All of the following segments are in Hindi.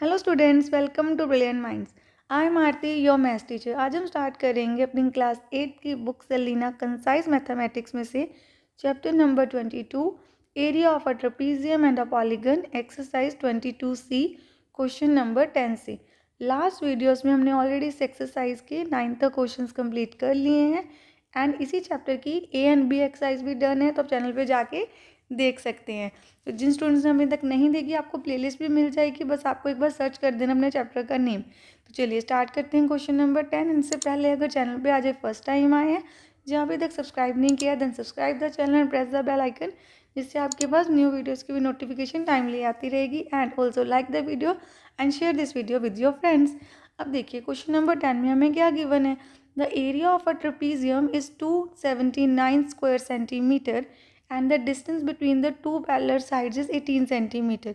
Hello students, welcome to brilliant minds. I am Aarti, your maths teacher. आज हम स्टार्ट करेंगे अपनी क्लास 8 की बुक सेलिना कंसाइज मैथमेटिक्स में से chapter number 22, area of a trapezium and a polygon, exercise 22C, question number 10 से। लास्ट वीडियोस में हमने ऑलरेडी इस एक्सरसाइज के 9 तक क्वेश्चंस कंप्लीट कर लिए हैं एंड इसी चैप्टर की ए एंड बी एक्सरसाइज भी डन है, तो आप चैनल पे जाके देख सकते हैं। तो जिन स्टूडेंट्स ने अभी तक नहीं देखी, आपको प्लेलिस्ट भी मिल जाएगी, बस आपको एक बार सर्च कर देना अपने चैप्टर का नेम। तो चलिए स्टार्ट करते हैं क्वेश्चन नंबर 10। इनसे पहले अगर चैनल पे आज फर्स्ट टाइम आए हैं, जहाँ अभी तक सब्सक्राइब नहीं किया, then subscribe the channel and press the bell icon, जिससे आपके पास न्यू वीडियोज़ की भी नोटिफिकेशन टाइमली आती रहेगी। And also like the video and share this video with your friends. अब देखिए क्वेश्चन नंबर 10 में हमें क्या गिवन है। The area of a trapezium is 279 square centimetre and the distance between the two parallel sides is 18 centimeter.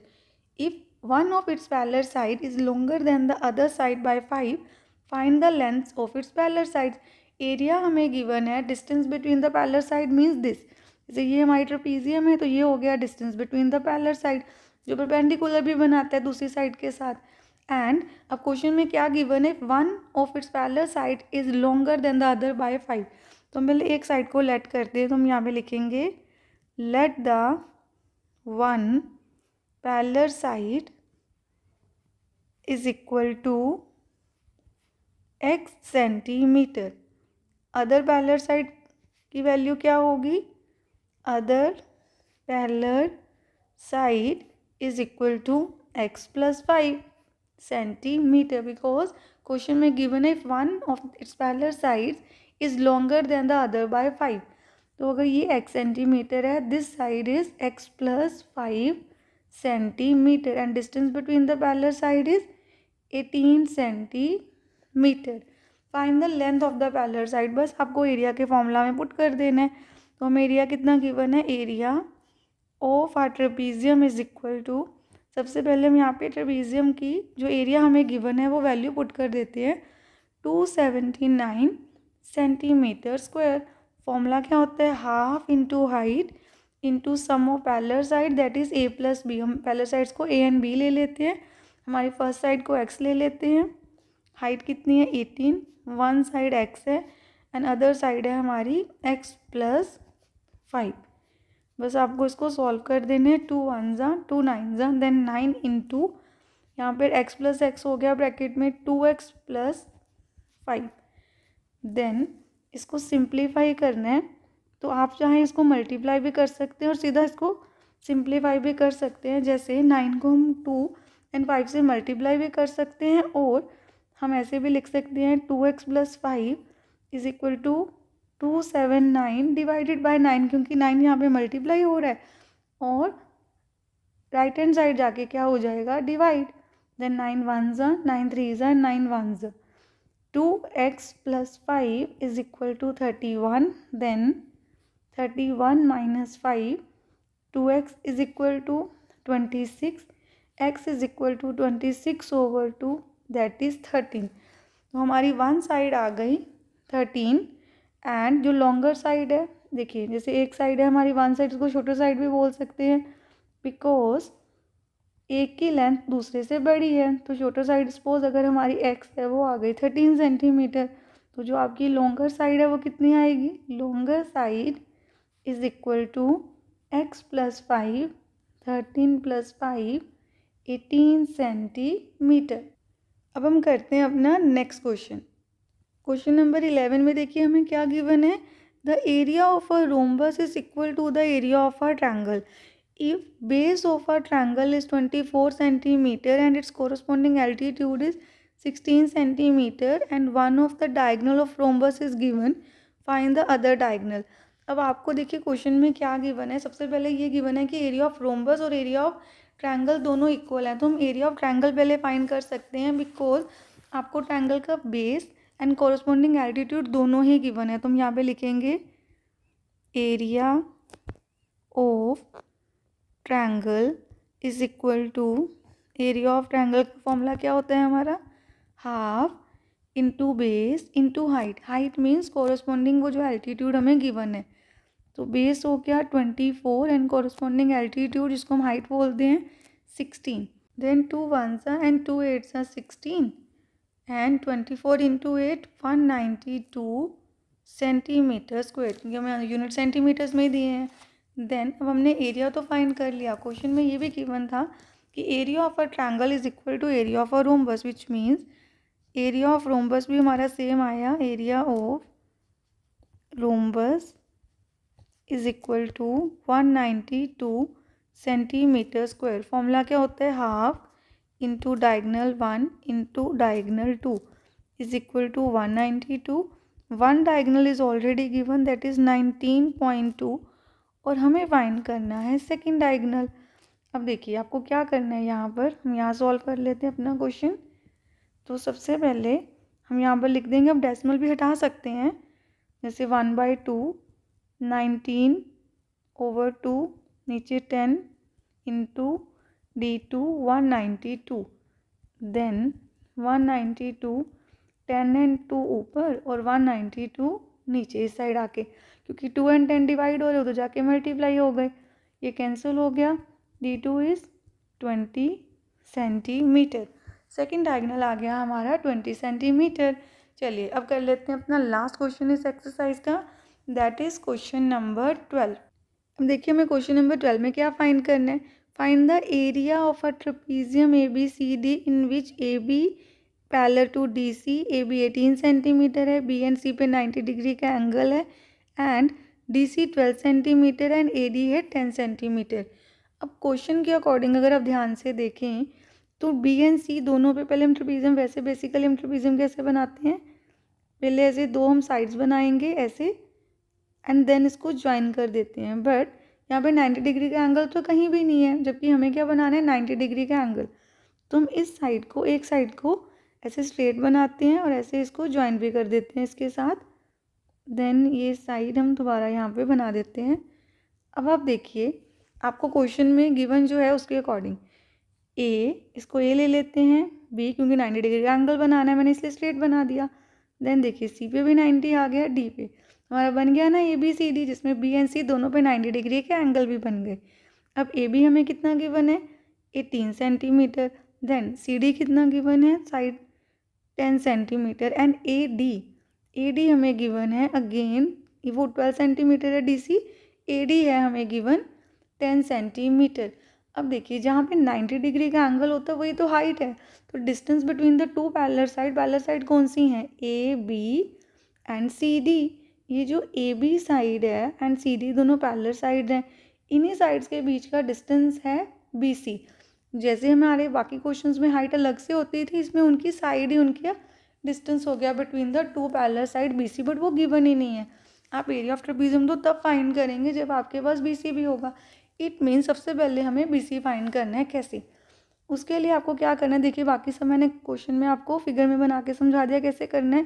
If one of its parallel side is longer than the other side by 5, find the length of its parallel sides. Area हमें गिवन है, distance between the parallel side means this. जैसे ये हमारी ट्रेपीजियम है तो ये हो गया distance between the parallel side, जो परपेंडिकुलर भी बनाता है दूसरी साइड के साथ। एंड अब क्वेश्चन में क्या गिवन है, one of its parallel side is longer than the other by 5। तो हम पहले एक साइड को लेट करते हैं, तो हम यहाँ पे लिखेंगे let the one parallel side is equal to x centimetre. Other parallel side की वैल्यू क्या होगी, other parallel side is equal to x plus 5 centimetre, because question में गिवन है one of its parallel sides is longer than the other by 5। तो अगर ये x सेंटीमीटर है, this side is x plus 5 centimetre and distance between the parallel side is 18 centimetre. Find the length of the parallel side. बस आपको एरिया के फॉर्मूला में पुट कर देना है। तो हमें एरिया कितना गिवन है, area of our trapezium is equal to, सबसे पहले हम यहाँ पे ट्रेपीजियम की जो एरिया हमें गिवन है वो वैल्यू पुट कर देते हैं, 279 सेंटीमीटर स्क्वायर। फॉर्मूला क्या होता है, half into height into sum of parallel side that is a plus B. हम पैरेलल साइड्स को a एंड b ले लेते हैं, हमारी फर्स्ट साइड को x ले लेते हैं। हाइट कितनी है 18, वन साइड x है एंड अदर साइड है हमारी x प्लस 5। बस आपको इसको सॉल्व कर देने हैं, 2 1 ज़ा 2 9 ज़ा देन 9 इंटू यहाँ पर x प्लस एक्स हो गया ब्रैकेट में 2x प्लस 5। देन इसको सिंप्लीफाई करना है, तो आप चाहें इसको मल्टीप्लाई भी कर सकते हैं और सीधा इसको सिंप्लीफाई भी कर सकते हैं। जैसे 9 को हम 2 एंड 5 से मल्टीप्लाई भी कर सकते हैं, और हम ऐसे भी लिख सकते हैं 2x plus 5 is equal to 279 divided by 9, क्योंकि 9 यहाँ पे मल्टीप्लाई हो रहा है और राइट हैंड साइड जाके क्या हो जाएगा, डिवाइड। देन 9 1 ज़ा 9 3 ज़ा 9 1 ज़ा 2x plus 5 is equal to 31, then 31 minus 5, 2x is equal to 26, x is equal to 26 over 2 that is 13। तो हमारी वन साइड आ गई 13 एंड जो लॉन्गर साइड है, देखिए जैसे एक साइड है हमारी वन साइड, इसको शॉर्टर साइड भी बोल सकते हैं बिकॉज एक की लेंथ दूसरे से बड़ी है। तो शॉर्टर साइड सपोज अगर हमारी x है वो आ गई 13 सेंटीमीटर, तो जो आपकी लॉन्गर साइड है वो कितनी आएगी, longer side is equal to x plus 5 13 plus 5 18 centimetre. अब हम करते हैं अपना नेक्स्ट क्वेश्चन। क्वेश्चन नंबर 11 में देखिए हमें क्या गिवन है, the area of a rhombus is equal to the area of a triangle. If base of a triangle is 24 centimeter and its corresponding altitude is 16 centimeter and one of the diagonal of rhombus is given, find the other diagonal। अब आपको देखिए क्वेश्चन में क्या गिवन है, सबसे पहले ये गिवन है कि एरिया ऑफ रोम्बस और एरिया ऑफ ट्रायंगल दोनों इक्वल हैं। तो हम एरिया ऑफ ट्रायंगल पहले फाइंड कर सकते हैं बिकॉज आपको ट्रायंगल का बेस एंड कॉरस्पॉन्डिंग एल्टीट्यूड दोनों ही गिवन है। तो हम यहाँ पे लिखेंगे area of triangle is equal to, area of triangle का फॉर्मूला क्या होता है हमारा, half into base into height. Height means corresponding वो जो एल्टीट्यूड हमें गिवन है, तो बेस हो गया 24 एंड कॉरस्पॉन्डिंग एल्टीट्यूड जिसको हम हाइट बोलते हैं 16। then 2 ones are and 2 eights are 16 and 24 into 8 192 centimetre square, क्योंकि हमें यूनिट सेंटीमीटर्स में ही दिए हैं. देन अब हमने एरिया तो फाइंड कर लिया. क्वेश्चन में ये भी गिवन था कि area of a triangle is equal to area of a rhombus, which means area of rhombus भी हमारा सेम आया. Area of rhombus is equal to 192 centimetre square. Formula क्या होता है? Half into diagonal 1 into diagonal 2 is equal to 192. One diagonal is already given, that is 19.2, और हमें फाइंड करना है सेकंड डायगनल. अब देखिए आपको क्या करना है, यहाँ पर हम यहाँ सॉल्व कर लेते हैं अपना क्वेश्चन. तो सबसे पहले हम यहाँ पर लिख देंगे, अब डेसिमल भी हटा सकते हैं, जैसे 1/2 19/2 नीचे 10 इंटू D2 192. देन 192 10 एंड 2 ऊपर और 192 नीचे इस साइड आके, क्योंकि 2 एंड 10 डिवाइड हो रहे हो तो जाके मल्टीप्लाई हो गए, ये कैंसिल हो गया. D2 is 20 centimetre. Second diagonal आ गया हमारा 20 सेंटीमीटर. चलिए अब कर लेते हैं अपना लास्ट क्वेश्चन इस एक्सरसाइज का, दैट इज़ क्वेश्चन नंबर 12. अब देखिए हमें क्वेश्चन नंबर 12 में क्या फाइंड करना है. Find the area of a trapezium ABCD in which AB parallel to DC, AB 18 centimetre है, B एंड C पे 90 डिग्री का एंगल है, and DC 12 centimetre and AD है 10 सेंटीमीटर. अब क्वेश्चन के अकॉर्डिंग अगर आप ध्यान से देखें तो B एंड C दोनों पे पहले हम ट्रेपीजियम, वैसे बेसिकली हम ट्रेपीजियम कैसे बनाते हैं, पहले ऐसे दो हम साइड्स बनाएंगे ऐसे, एंड देन इसको ज्वाइन कर देते हैं. बट यहाँ पे 90 डिग्री का एंगल तो कहीं भी नहीं है, जबकि हमें क्या बनाना है, 90 डिग्री का एंगल. तो हम इस साइड को, एक साइड को ऐसे स्ट्रेट बनाते हैं और ऐसे इसको ज्वाइन भी कर देते हैं इसके साथ. देन ये साइड हम दोबारा यहाँ पे बना देते हैं. अब आप देखिए आपको क्वेश्चन में गिवन जो है उसके अकॉर्डिंग इसको A ले लेते हैं, B क्योंकि 90 डिग्री का एंगल बनाना है मैंने इसलिए स्ट्रेट बना दिया. देन देखिए C पे भी 90 आ गया, D पे हमारा बन गया ना ABCD, जिसमें B एंड C दोनों पे 90 डिग्री के एंगल भी बन गए. अब AB हमें कितना गिवन है, 18 सेंटीमीटर. देन CD कितना गिवन है, साइड 10 सेंटीमीटर, एंड AD हमें गिवन है अगेन, वो 12 सेंटीमीटर है DC, AD है हमें गिवन 10 सेंटीमीटर. अब देखिए जहाँ पे 90 डिग्री का एंगल होता है वही तो हाइट है, तो distance between the two parallel side कौन सी हैं, AB एंड CD. ये जो AB साइड है एंड CD दोनों पैरेलल साइड हैं, इन्हीं साइड्स के बीच का डिस्टेंस है BC. जैसे हमारे बाकी क्वेश्चंस में हाइट अलग से होती थी, इसमें उनकी साइड ही उनका डिस्टेंस हो गया between the two parallel side BC, but वो गिवन ही नहीं है. आप एरिया ऑफ ट्रेपीजियम तो तब फाइंड करेंगे जब आपके पास BC भी होगा. इट मीन सबसे पहले हमें BC फाइंड करना है. कैसे, उसके लिए आपको क्या करना है, देखिए बाकी सब मैंने क्वेश्चन में आपको फिगर में बना के समझा दिया कैसे करना है.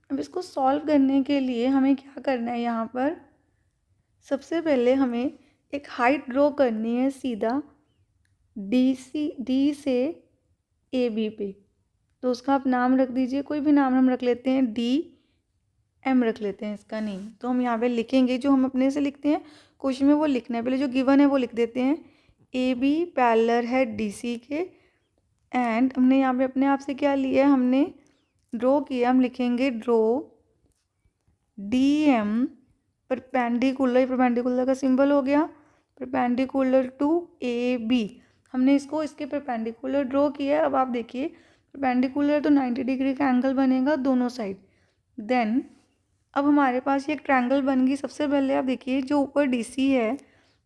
अब इसको सॉल्व करने के लिए हमें क्या करना है, यहाँ पर सबसे पहले हमें एक हाइट ड्रॉ करनी है सीधा D से AB पे. तो उसका आप नाम रख दीजिए, कोई भी नाम हम रख लेते हैं, DM रख लेते हैं इसका नेम. तो हम यहाँ पे लिखेंगे जो हम अपने से लिखते हैं क्वेश्चन में वो लिखना है. पहले जो गिवन है वो लिख देते हैं, AB पैरेलल है DC के, एंड हमने यहाँ पे अपने आप से क्या लिया है, हमने ड्रॉ किया, हम लिखेंगे ड्रॉ DM परपेंडिकुलर का सिंबल हो गया, परपेंडिकुलर टू AB. हमने इसको इसके परपेंडिकुलर ड्रॉ किया है. अब आप देखिए परपेंडिकुलर तो 90 डिग्री का एंगल बनेगा दोनों साइड. देन अब हमारे पास ये एक ट्रायंगल बन गई. सबसे पहले आप देखिए जो ऊपर DC है,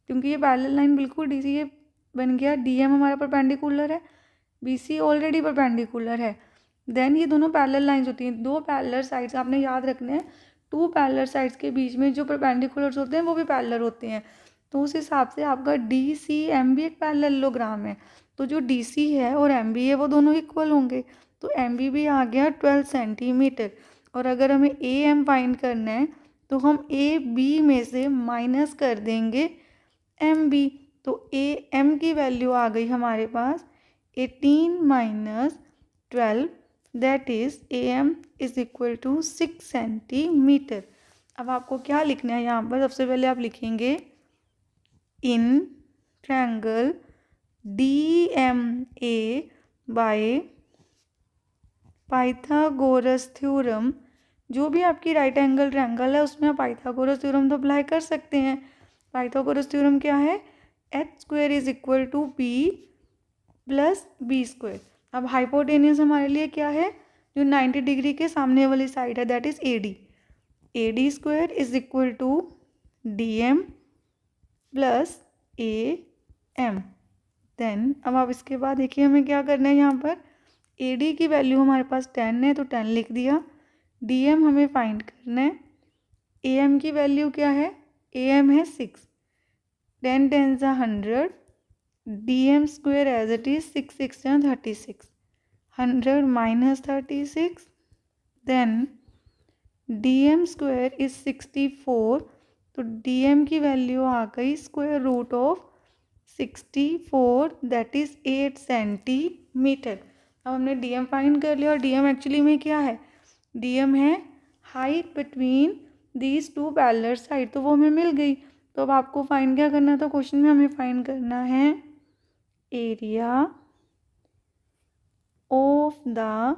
क्योंकि ये पैरेलल लाइन बिल्कुल DC, ये बन गया DM हमारा परपेंडिकुलर है, BC ऑलरेडी परपेंडिकुलर है. देन ये दोनों पैरेलल लाइंस होती हैं, दो पैरेलल साइड्स आपने याद रखने हैं, टू पैरेलल साइड्स के बीच में जो परपेंडिकुलर्स होते हैं वो भी पैरेलल होते हैं. तो उस हिसाब से आपका DCM भी एक पैरेललोग्राम है. तो जो DC है और MB है वो दोनों इक्वल होंगे, तो MB भी आ गया 12 सेंटीमीटर. और अगर हमें AM फाइंड करना है तो हम AB में से माइनस कर देंगे MB. तो AM की वैल्यू आ गई हमारे पास 18 minus 12, that is AM is equal to 6 centimetre. अब आपको क्या लिखना है यहाँ पर, सबसे पहले आप लिखेंगे in triangle DMA by Pythagoras theorem, जो भी आपकी राइट एंगल ट्रायंगल है उसमें आप पाइथागोरस थ्योरम तो अप्लाई कर सकते हैं। पाइथागोरस थ्योरम क्या है? H square is equal to P plus B square. अब हाइपोटेन्यूज हमारे लिए क्या है? जो 90 डिग्री के सामने वाली साइड है, that is AD। AD square is equal to DM plus AM। Then अब आप इसके बाद देखिए हमें क्या करना है, यहाँ पर AD की वैल्यू हमारे पास 10 है तो 10 लिख दिया। DM हमें फाइंड करना है। AM की वैल्यू क्या है? AM है 6, 10 10 ज़ा 100, DM square as it is 6 6 ज़ा 36, 100 minus 36, then DM square is 64, तो DM की वैल्यू आ गई square root of 64, that is 8 centimetre. अब हमने DM फाइंड कर लिया और DM एक्चुअली में क्या है? DM है height between these two parallel side, तो वो हमें मिल गई। तो अब आपको फाइंड क्या करना था? क्वेश्चन में हमें फाइंड करना है area of the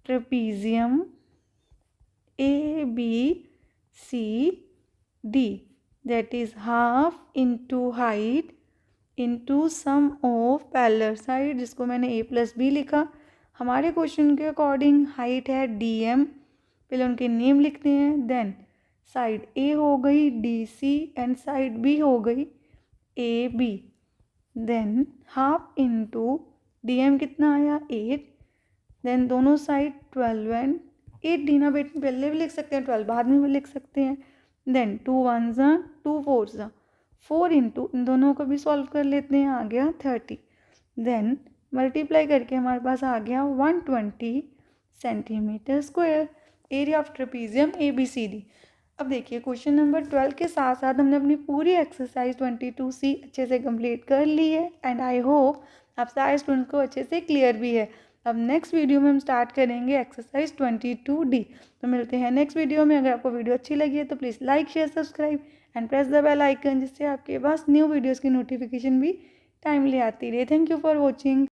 trapezium ABCD, that is half into height into sum of parallel side, जिसको मैंने A प्लस बी लिखा। हमारे क्वेश्चन के अकॉर्डिंग हाइट है DM, पहले उनके नेम लिखते हैं। देन साइड A हो गई DC एंड साइड B हो गई AB। Than half into DM कितना आया? 8। देन दोनों साइड 12 एंड 8 डी ना बेट पहले भी लिख सकते हैं, 12 बाद में भी लिख सकते हैं। देन 2 1 ज़ा 2 4 ज़ा 4 इंटू इन दोनों को भी सॉल्व कर लेते हैं, आ गया 30। देन मल्टीप्लाई करके हमारे पास आ गया 120 centimetre square, area of trapezium ABCD। अब देखिए क्वेश्चन नंबर 12 के साथ साथ हमने अपनी पूरी एक्सरसाइज 22C अच्छे से कंप्लीट कर ली है एंड आई होप आप सारे स्टूडेंट्स को अच्छे से क्लियर भी है। अब नेक्स्ट वीडियो में हम स्टार्ट करेंगे एक्सरसाइज 22D। तो मिलते हैं नेक्स्ट वीडियो में। अगर आपको वीडियो अच्छी लगी है तो please like share subscribe and press the bell icon, जिससे आपके पास न्यू वीडियोज़ की नोटिफिकेशन भी टाइमली आती रहे। Thank you for watching.